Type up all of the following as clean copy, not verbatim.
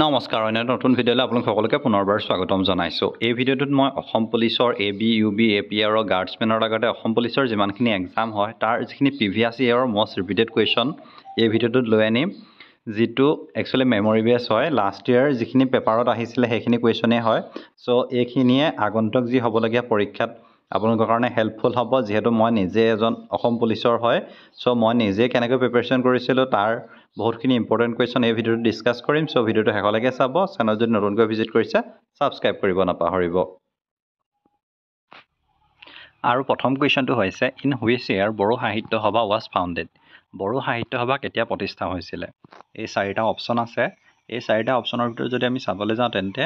নমস্কাৰ অন্য নতুন ভিডিঅ'লৈ আপোনালোক সকলোকে পুনৰবাৰ স্বাগতম জনাইছোঁ। এই ভিডিঅ'টোত মই অসম পুলিচৰ AB, UB, APR আৰু গাৰ্ডছমেনৰ লগতে অসম পুলিচৰ যিমানখিনি এক্সাম হয় তাৰ যিখিনি প্ৰিভিয়াছ ইয়েৰৰ মষ্ট ৰিপিটেড কুৱেশ্যন এই ভিডিঅ'টোত লৈ আনিম, যিটো একচুৱেলি মেমৰি বেছ হয়। লাষ্ট ইয়েৰ যিখিনি পেপাৰত আহিছিলে সেইখিনি কুৱেশ্যনেই হয়। চ' এইখিনিয়ে আগন্তুক যি হ'বলগীয়া পৰীক্ষাত আপোনালোকৰ কাৰণে হেল্পফুল হ'ব, যিহেতু মই নিজে এজন অসম পুলিচৰ হয়। চ' মই নিজে কেনেকৈ প্ৰিপেৰেশ্যন কৰিছিলোঁ তাৰ বহুতখিনি ইম্পৰ্টেণ্ট কুৱেশ্যন এই ভিডিঅ'টো ডিছকাছ কৰিম। চ' ভিডিঅ'টো শেষলৈকে চাব। চেনেল যদি নতুনকৈ ভিজিট কৰিছে ছাবস্ক্ৰাইব কৰিব নাপাহৰিব। আৰু প্ৰথম কুৱেশ্যনটো হৈছে ইন হুইচ ইয়েৰ বড়ো সাহিত্য সভা ৱাজ ফাউণ্ডেড। বড়ো সাহিত্য সভা কেতিয়া প্ৰতিষ্ঠা হৈছিলে? এই চাৰিটা অপশ্যন আছে। এই চাৰিটা অপশ্যনৰ ভিতৰত যদি আমি চাবলৈ যাওঁ তেন্তে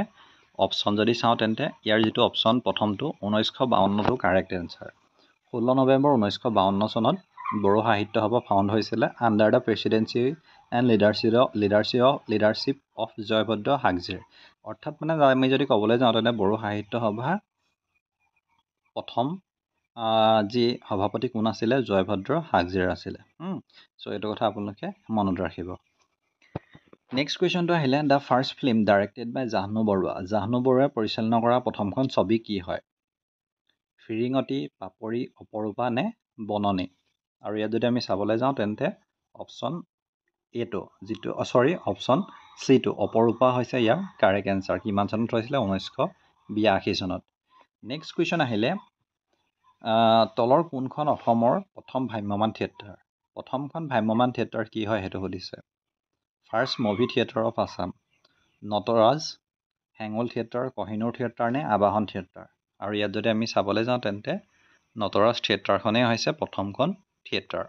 অপশ্যন যদি চাওঁ তেন্তে ইয়াৰ যিটো অপশ্যন প্ৰথমটো 1952টো কাৰেক্ট এনচাৰ। 16 নৱেম্বৰ 1952 চনত বড়ো সাহিত্য সভা ফাউণ্ড হৈছিলে under the presidency and leadership of Joybhadra হাগজিৰ। অৰ্থাৎ মানে আমি যদি ক'বলৈ যাওঁ তেন্তে বড়ো সাহিত্য সভা প্ৰথম যি সভাপতি কোন আছিলে? জয়ভদ্ৰ হাগজিৰ আছিলে। চ' এইটো কথা আপোনালোকে মনত ৰাখিব। নেক্সট কুৱেশ্যনটো আহিলে দ্য ফাৰ্ষ্ট ফিল্ম ডাইৰেক্টেড বাই জাহ্নু বৰুৱা। জাহ্নু বৰুৱাই পৰিচালনা কৰা প্ৰথমখন ছবি কি হয়? ফিৰিঙতি, পাপৰি, অপৰূপা নে বননি? আৰু ইয়াত যদি আমি চাবলৈ যাওঁ তেন্তে অপশ্যন এটো অপশ্যন চিটো অপৰূপা হৈছে ইয়াৰ কাৰেক্ট এনচাৰ। কিমান চনত হৈছিলে? 1982 চনত। নেক্সট কুৱেশ্যন আহিলে তলৰ কোনখন অসমৰ প্ৰথম ভ্ৰাম্যমাণ থিয়েটাৰ? প্ৰথমখন ভ্ৰাম্যমাণ থিয়েটাৰ কি হয় সেইটো সুধিছে। First movie theatre of Assam, Natraj, Hengul theatre, Kohinoor theatre নে আবাহন থিয়েটাৰ? আৰু ইয়াত যদি আমি চাবলৈ যাওঁ তেন্তে নটৰাজ থিয়েটাৰখনেই হৈছে প্ৰথমখন থিয়েটাৰ।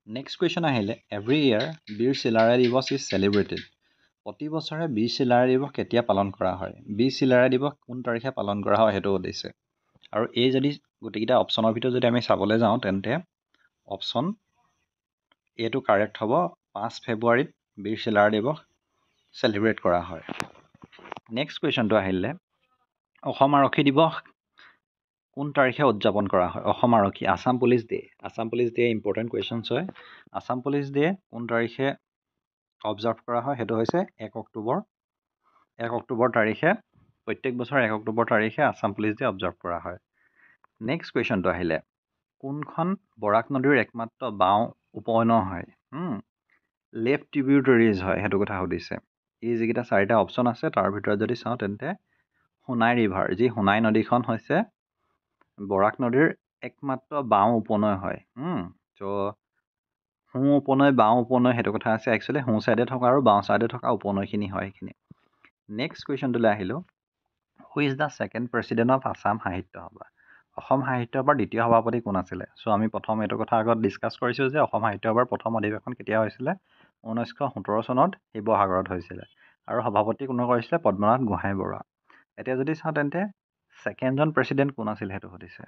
নেক্সট কুৱেশ্যন আহিলে এভৰি ইয়েৰ বীৰ চিলাৰায় দিৱস ইজ চেলিব্ৰেটেড। প্ৰতি বছৰে বীৰ চিলাৰায় দিৱস কেতিয়া পালন কৰা হয়? বীৰ চিলাৰায় দিৱস কোন তাৰিখে পালন কৰা হয় সেইটো সুধিছে। আৰু এই যদি গোটেইকেইটা অপশ্যনৰ ভিতৰত যদি আমি চাবলৈ যাওঁ তেন্তে অপশ্যন এইটো কাৰেক্ট হ'ব। 5 ফেব্ৰুৱাৰীত বীৰ চিলাৰায় দিৱস চেলিব্ৰেট কৰা হয়। নেক্সট কুৱেশ্যনটো আহিলে অসম আৰক্ষী দিৱস কোন তাৰিখে উদযাপন কৰা হয়? অসম আৰক্ষী Assam police day. Assam police day important questions হয়। আছাম পুলিচ ডে কোন তাৰিখে অবজাৰ্ভ কৰা হয়? সেইটো হৈছে 1 অক্টোবৰ। 1 অক্টোবৰ তাৰিখে প্ৰত্যেক বছৰ 1 অক্টোবৰ তাৰিখে আছাম পুলিচ ডে অবজাৰ্ভ কৰা হয়। নেক্সট কুৱেশ্যনটো আহিলে কোনখন বৰাক নদীৰ একমাত্ৰ বাওঁ উপনৈ হয়? লেফ্ট ট্ৰিবিউটাৰিজ হয় সেইটো কথা সুধিছে। এই যিকেইটা চাৰিটা অপশ্যন আছে তাৰ ভিতৰত যদি চাওঁ তেন্তে সোণাই ৰিভাৰ, যি সোণাই নদীখন হৈছে বৰাক নদীৰ একমাত্ৰ বাওঁ উপনৈ হয়। ত' সোঁ উপনৈ বাওঁ উপনৈ সেইটো কথা আছে। একচুৱেলি সোঁ ছাইডে থকা আৰু বাওঁ ছাইডে থকা উপনৈখিনি হয় সেইখিনি। নেক্সট কুৱেশ্যনটোলৈ আহিলোঁ who is the second president of Assam সাহিত্য সভা। অসম সাহিত্য সভাৰ দ্বিতীয় সভাপতি কোন আছিলে? চ' আমি প্ৰথম এইটো কথা আগত ডিছকাছ কৰিছোঁ যে অসম সাহিত্য সভাৰ প্ৰথম অধিৱেশন কেতিয়া হৈছিলে? 1917 চনত শিৱসাগৰত হৈছিলে। আৰু সভাপতি কোনে কৰিছিলে? পদ্মনাথ গোহাঁই বৰুৱা। এতিয়া যদি চাওঁ তেন্তে ছেকেণ্ডজন প্ৰেচিডেণ্ট কোন আছিল সেইটো সুধিছে।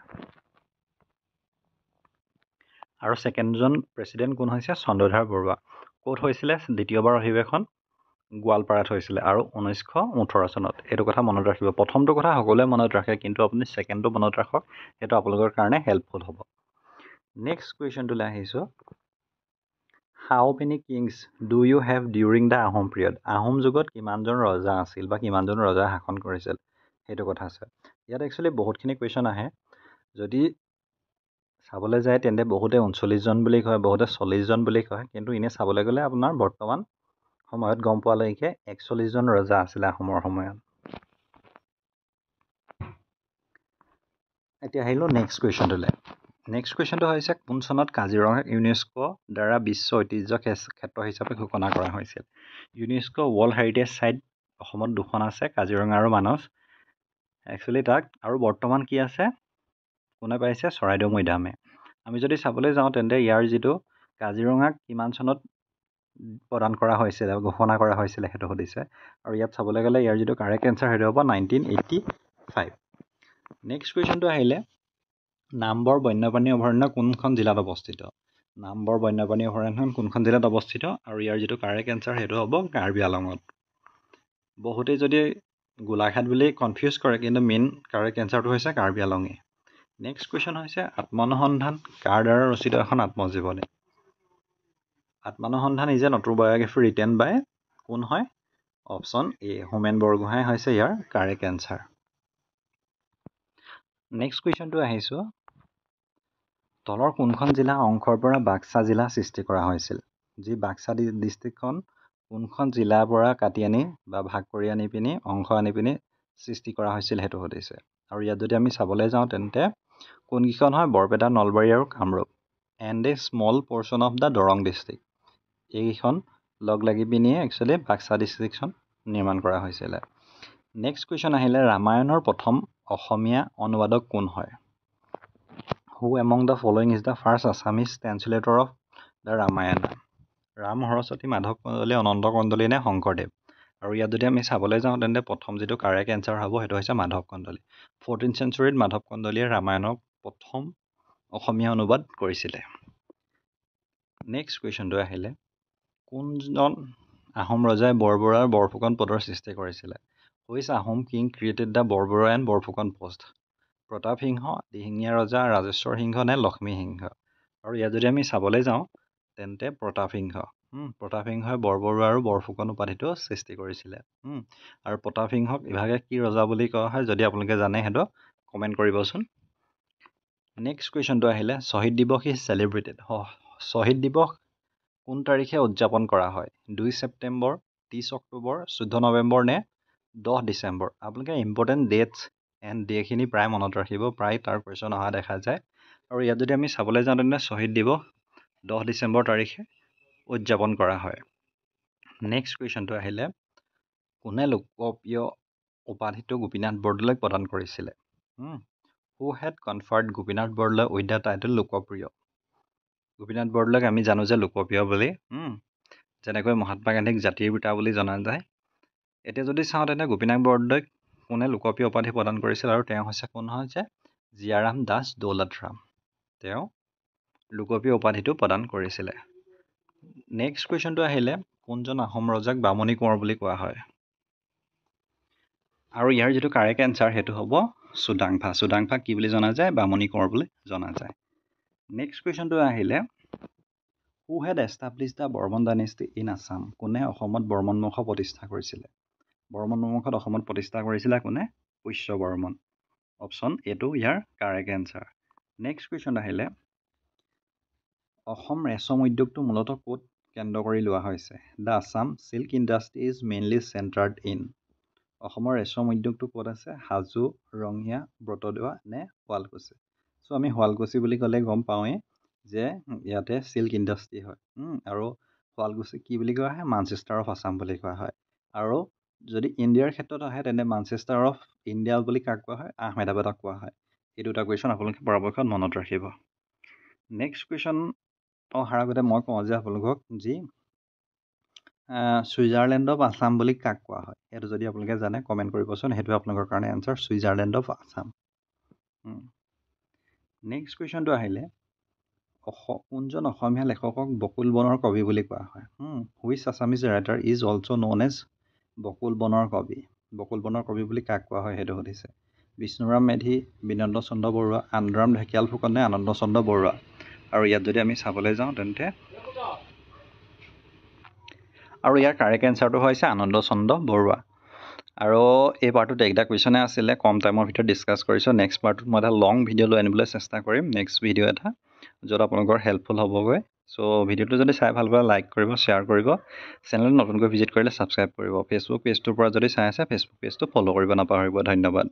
আৰু ছেকেণ্ডজন প্ৰেচিডেণ্ট কোন হৈছে? চন্দ্ৰধাৰ বৰুৱা। ক'ত হৈছিলে দ্বিতীয়বাৰ অধিৱেশন? গোৱালপাৰাত হৈছিলে আৰু 1918 চনত। এইটো কথা মনত ৰাখিব। প্ৰথমটো কথা সকলোৱে মনত ৰাখে কিন্তু আপুনি ছেকেণ্ডটো মনত ৰাখক, সেইটো আপোনালোকৰ কাৰণে হেল্পফুল হ'ব। নেক্সট কুৱেশ্যনটোলৈ আহিছোঁ how many kings do you have during the Ahom period. Ahom যুগত কিমানজন ৰজা আছিল বা কিমানজন ৰজাই শাসন কৰিছিল সেইটো কথা আছে। ইয়াত একচুৱেলি বহুতখিনি কুৱেশ্যন আহে। যদি চাবলৈ যায় তেন্তে বহুতে 39জন বুলি কয়, বহুতে 40জন বুলি কয়, কিন্তু এনেই চাবলৈ গ'লে আপোনাৰ বৰ্তমান সময়ত গম পোৱালৈকে 41জন ৰজা আছিলে আহোমৰ সময়ত। এতিয়া আহিলোঁ নেক্সট কুৱেশ্যনটোলৈ। নেক্সট কুৱেশ্যনটো হৈছে কোন চনত কাজিৰঙাক ইউনেস্কো দ্বাৰা বিশ্ব ঐতিহ্য ক্ষেত্ৰ হিচাপে ঘোষণা কৰা হৈছিল? ইউনেস্কো ৱৰ্ল্ড হেৰিটেজ চাইট অসমত 2খন আছে, কাজিৰঙা আৰু মানস। একচুৱেলি তাক আৰু বৰ্তমান কি আছে? কোনে পাইছে? চৰাইদেউ মৈদামে। আমি যদি চাবলৈ যাওঁ তেন্তে ইয়াৰ যিটো কাজিৰঙাক কিমান চনত প্ৰদান কৰা হৈছিলে ঘোষণা কৰা হৈছিলে সেইটো সুধিছে। আৰু ইয়াত চাবলৈ গ'লে ইয়াৰ যিটো কাৰেক্ট এনচাৰ সেইটো হ'ব 1985। নেক্সট কুৱেশ্যনটো আহিলে নামবৰ বন্যপ্ৰাণী অভয়াৰণ্য কোনখন জিলাত অৱস্থিত? নামবৰ বন্যপ্ৰাণী অভয়াৰণ্যখন কোনখন জিলাত অৱস্থিত? আৰু ইয়াৰ যিটো কাৰেক্ট এনচাৰ সেইটো হ'ব কাৰ্বি আংলঙত। বহুতেই যদি গোলাঘাট বুলি কনফিউজ কৰে কিন্তু মেইন কাৰেক্ট এনচাৰটো হৈছে কাৰ্বি আংলঙে। নেক্সট কুৱেশ্যন হৈছে আত্মানুসন্ধান কাৰ দ্বাৰা ৰচিত এখন আত্মজীৱনী? আত্মানুসন্ধান ইজ এন অট'বায়োগ্ৰাফি ৰিটেন বাই কোন হয়? অপশ্যন এ হোমেন বৰগোহাঁই হৈছে ইয়াৰ কাৰেক্ট এনচাৰ। নেক্সট কুৱেশ্যনটো আহিছোঁ, তলৰ কোনখন জিলা অংশৰ পৰা বাক্সা জিলা সৃষ্টি কৰা হৈছিল? যি বাক্সা ডিষ্ট্ৰিক্টখন কোনখন জিলাৰ পৰা কাটি আনি বা ভাগ কৰি আনি পিনি অংশ আনি পিনি সৃষ্টি কৰা হৈছিল সেইটো সুধিছে। আৰু ইয়াত যদি আমি চাবলৈ যাওঁ তেন্তে কোনকেইখন হয় বৰপেটা, নলবাৰী আৰু Kamrup and a small portion of the Darrang district. এইকেইখন লগ লাগি পিনিয়ে একচুৱেলি বাক্সা ডিষ্ট্ৰিক্টখন নিৰ্মাণ কৰা হৈছিলে। নেক্সট কুৱেশ্যন আহিলে, ৰামায়ণৰ প্ৰথম অসমীয়া অনুবাদক কোন হয়? Who among the following is the first Assamese translator of the Ramayana? Ram, Saraswati, Madhav Kandali, Ananta Kandali নে শংকৰদেৱ? আৰু ইয়াত যদি আমি চাবলৈ যাওঁ তেন্তে প্ৰথম যিটো কাৰেক্ট এনচাৰ হ'ব সেইটো হৈছে মাধৱ কন্দলী। 14th চেঞ্চুৰীত মাধৱ কন্দলীয়ে ৰামায়ণক প্ৰথম অসমীয়া অনুবাদ কৰিছিলে। নেক্সট কুৱেশ্যনটো আহিলে, কোনজন আহোম ৰজাই বৰবৰুৱাৰ বৰফুকন পদৰ সৃষ্টি কৰিছিলে? Which Ahom king created the Borbarua and Borphukan post? Pratap Singha, Dihingia ৰজা, ৰাজেশ্বৰ সিংহ নে লক্ষ্মী সিংহ? আৰু ইয়াত যদি আমি চাবলৈ যাওঁ তেন্তে প্ৰতাপ সিংহ। প্ৰতাপ সিংহই বৰবৰুৱা আৰু বৰফুকন উপাধিটো সৃষ্টি কৰিছিলে। আৰু প্ৰতাপ সিংহক ইভাগে কি ৰজা বুলি কোৱা হয় যদি আপোনালোকে জানে সেইটো কমেণ্ট কৰিবচোন। নেক্সট কুৱেশ্যনটো আহিলে, শ্বহীদ দিৱস ইজ চেলিব্ৰেটেড। শ্বহীদ দিৱস কোন তাৰিখে উদযাপন কৰা হয়? 2 ছেপ্টেম্বৰ, 30 অক্টোবৰ, 14 নৱেম্বৰ নে 10 ডিচেম্বৰ? আপোনালোকে ইম্পৰ্টেণ্ট ডেটছ এণ্ড ডেখিনি প্ৰায় মনত ৰাখিব, প্ৰায় তাৰ কুৱেশ্যন অহা দেখা যায়। আৰু ইয়াত যদি আমি চাবলৈ যাওঁ তেন্তে শ্বহীদ দিৱস 10 ডিচেম্বৰ তাৰিখে উদযাপন কৰা হয়। নেক্সট কুৱেশ্যনটো আহিলে, কোনে লোকপ্ৰিয় উপাধিটো গোপীনাথ বৰদলৈক প্ৰদান কৰিছিলে? Who had conferred Gopinath Bordoloi with the title Lokapriya? Gopinath বৰদলৈক আমি জানো যে লোকপ্ৰিয় বুলি, যেনেকৈ মহাত্মা গান্ধীক জাতিৰ পিতা বুলি জনা যায়। এতিয়া যদি চাওঁ তেন্তে গোপীনাথ বৰদলৈক কোনে লোকপ্ৰিয় উপাধি প্ৰদান কৰিছিল? আৰু তেওঁ হৈছে কোন হৈছে জীয়াৰাম দাস দৌলত ৰাম। তেওঁ লোকপ্ৰিয় উপাধিটো প্ৰদান কৰিছিলে। নেক্সট কুৱেশ্যনটো আহিলে, কোনজন আহোম ৰজাক বামুণী কোঁৱৰ বুলি কোৱা হয়? আৰু ইয়াৰ যিটো কাৰেক্ট এনচাৰ সেইটো হ'ব চুডাংফা। চুডাংফাক কি বুলি জনা যায়? বামুণী কোঁৱৰ বুলি জনা যায়। নেক্সট কুৱেশ্যনটো আহিলে, who had establish the Barman dynasty in Assam? কোনে অসমত বৰ্মন বংশ প্ৰতিষ্ঠা কৰিছিলে? বৰ্মন বংশত অসমত প্ৰতিষ্ঠা কৰিছিলে কোনে? পুষ্য বৰ্মন। অপশ্যন এটো ইয়াৰ কাৰেক্ট এনচাৰ। নেক্সট কুৱেশ্যন আহিলে, অসম ৰেচম উদ্যোগটো মূলতঃ ক'ত কেন্দ্ৰ কৰি লোৱা হৈছে? The Assam silk industry is mainly centred in? অসমৰ ৰেচম উদ্যোগটো ক'ত আছে? হাজো, ৰঙিয়া, ব্ৰতদোৱা নে শুৱালকুছি? চ' আমি শুৱালকুছি বুলি ক'লে গম পাওঁৱেই যে ইয়াতে চিল্ক ইণ্ডাষ্ট্ৰি হয়। আৰু শুৱালকুছি কি বুলি কোৱা হয়? মানচেষ্টাৰ অফ আছাম বুলি কোৱা হয়। আৰু যদি ইণ্ডিয়াৰ ক্ষেত্ৰত আহে তেন্তে মানচেষ্টাৰ অফ ইণ্ডিয়া বুলি কাক কোৱা হয়? আহমেদাবাদক কোৱা হয়। এই দুটা কুৱেশ্যন আপোনালোকে পৰাপক্ষত মনত ৰাখিব। নেক্সট কুৱেশ্যন অহাৰ আগতে মই কওঁ যে আপোনালোকক যি ছুইজাৰলেণ্ড অফ আছাম বুলি কাক কোৱা হয়? সেইটো যদি আপোনালোকে জানে কমেণ্ট কৰিবচোন। সেইটোৱে আপোনালোকৰ কাৰণে answer, Switzerland of Assam. Next কুৱেশ্যনটো আহিলে, কোনজন অসমীয়া লেখকক বকুল বনৰ কবি বুলি কোৱা হয়? Which Assamese writer is also' known as Bakul বনৰ কবি? বকুল বনৰ কবি বুলি কাক কোৱা হয় সেইটো সুধিছে। বিষ্ণুৰাম মেধি, বিনন্দ চন্দ্ৰ বৰুৱা, আনন্দৰাম ঢেকিয়াল ফুকন নে আনন্দ চন্দ্ৰ বৰুৱা? আৰু ইয়াত যদি আমি চাবলৈ যাওঁ তেন্তে আৰু ইয়াৰ কাৰেক্ট এনচাৰটো হৈছে আনন্দ চন্দ্ৰ বৰুৱা। আৰু এই পাৰ্টটোত একটা কুৱেশ্যনে আছিলে, কম টাইমৰ ভিতৰত ডিছকাছ কৰিছোঁ। নেক্সট পাৰ্টটোত মই এটা লং ভিডিঅ' লৈ আনিবলৈ চেষ্টা কৰিম, নেক্সট ভিডিঅ' এটা য'ত আপোনালোকৰ হেল্পফুল হ'বগৈ। চ' ভিডিঅ'টো যদি চাই ভাল পায় লাইক কৰিব, শ্বেয়াৰ কৰিব, চেনেলটো নতুনকৈ ভিজিট কৰিলে ছাবস্ক্ৰাইব কৰিব। ফেচবুক পেজটোৰ পৰা যদি চাই আছে ফেচবুক পেজটো ফ'ল' কৰিব নাপাহৰিব। ধন্যবাদ।